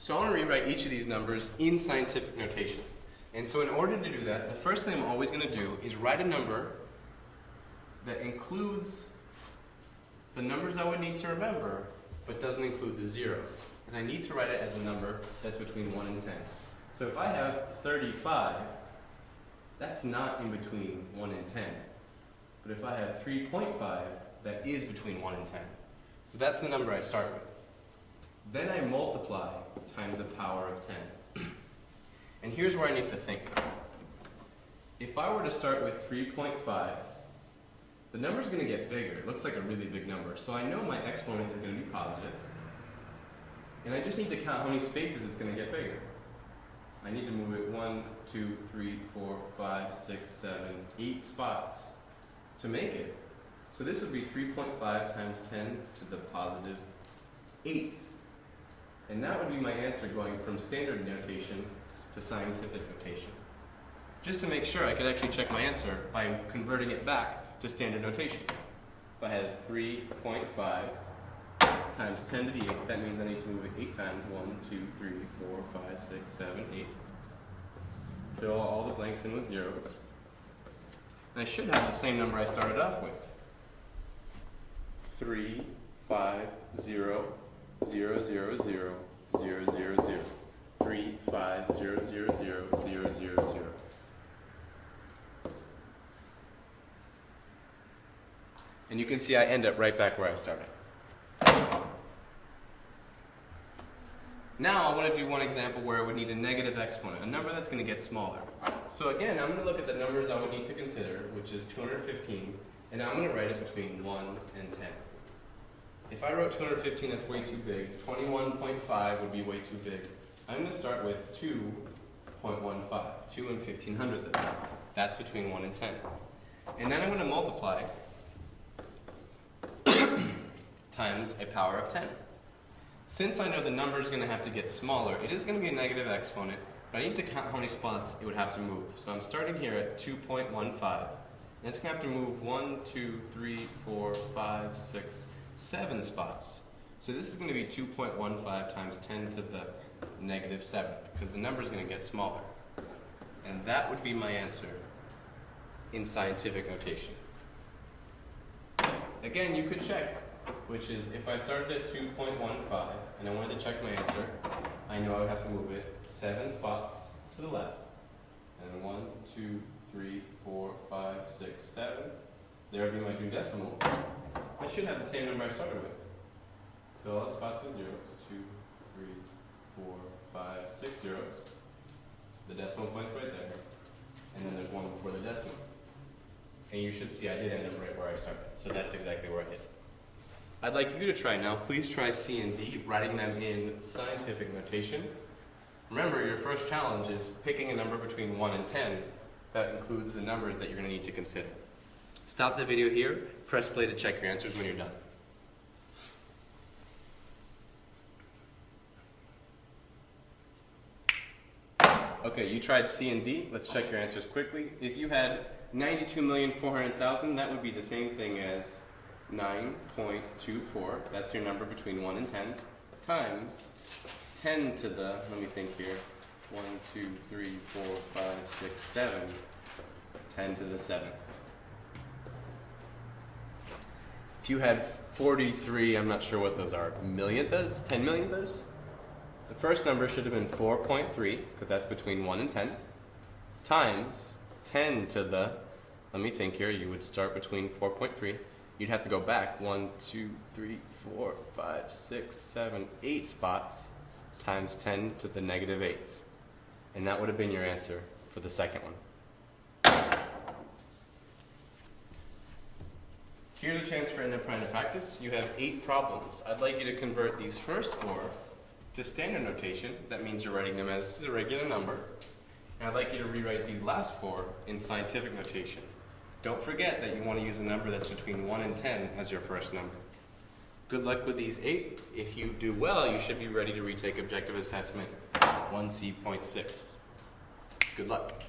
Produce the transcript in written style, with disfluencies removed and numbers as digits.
So I want to rewrite each of these numbers in scientific notation. And so in order to do that, the first thing I'm always going to do is write a number that includes the numbers I would need to remember, but doesn't include the zeros. And I need to write it as a number that's between 1 and 10. So if I have 35, that's not in between 1 and 10. But if I have 3.5, that is between 1 and 10. So that's the number I start with. Then I multiply times the power of 10. And here's where I need to think. If I were to start with 3.5, the number's going to get bigger. It looks like a really big number. So I know my exponent is going to be positive. And I just need to count how many spaces it's going to get bigger. I need to move it 1, 2, 3, 4, 5, 6, 7, 8 spots to make it. So this would be 3.5 times 10 to the positive 8th. And that would be my answer going from standard notation to scientific notation. Just to make sure, I could actually check my answer by converting it back to standard notation. If I had 3.5 times 10 to the 8th, that means I need to move it 8 times. 1, 2, 3, 4, 5, 6, 7, 8. Fill all the blanks in with zeros. And I should have the same number I started off with. 3, 5, 0, 0, 0, 0, 0, 0, 0. 3, 5, 0, 0, 0, 0, 0, 0. And you can see I end up right back where I started. Now I want to do one example where I would need a negative exponent, a number that's going to get smaller. So again, I'm going to look at the numbers I would need to consider, which is 215, and I'm going to write it between 1 and 10. If I wrote 215, that's way too big. 21.5 would be way too big. I'm going to start with 2.15, 2 and 1500ths. That's between 1 and 10. And then I'm going to multiply times a power of 10. Since I know the number is going to have to get smaller, it is going to be a negative exponent, but I need to count how many spots it would have to move. So I'm starting here at 2.15, and it's going to have to move 1, 2, 3, 4, 5, 6, 7 spots. So this is going to be 2.15 times 10 to the negative 7th, because the number is going to get smaller. And that would be my answer in scientific notation. Again, you could check, which is if I started at 2.15 and I wanted to check my answer, I know I would have to move it 7 spots to the left. And 1, 2, 3, 4, 5, 6, 7. There would be my new decimal. I should have the same number I started with. Fill all the spots with zeros. 2, 3, 4, 5, 6 zeros. The decimal point's right there. And then there's one before the decimal. And you should see I did end up right where I started. So that's exactly where I hit. I'd like you to try now. Please try C and D, writing them in scientific notation. Remember, your first challenge is picking a number between 1 and 10 that includes the numbers that you're going to need to consider. Stop the video here, press play to check your answers when you're done. Okay, you tried C and D. Let's check your answers quickly. If you had 92,400,000, that would be the same thing as 9.24, that's your number between 1 and 10, times 10 to the, let me think here, 1, 2, 3, 4, 5, 6, 7, 10 to the 7th. If you had 43, I'm not sure what those are, millionths, 10 millionths? The first number should have been 4.3, because that's between 1 and 10, times 10 to the, let me think here, you would start between 4.3, you'd have to go back 1, 2, 3, 4, 5, 6, 7, 8 spots times 10 to the negative 8th. And that would have been your answer for the second one. Here's a chance for end up trying to practice. You have 8 problems. I'd like you to convert these first 4 to standard notation. That means you're writing them as a regular number. And I'd like you to rewrite these last 4 in scientific notation. Don't forget that you want to use a number that's between 1 and 10 as your first number. Good luck with these 8. If you do well, you should be ready to retake objective assessment 1C.6. Good luck.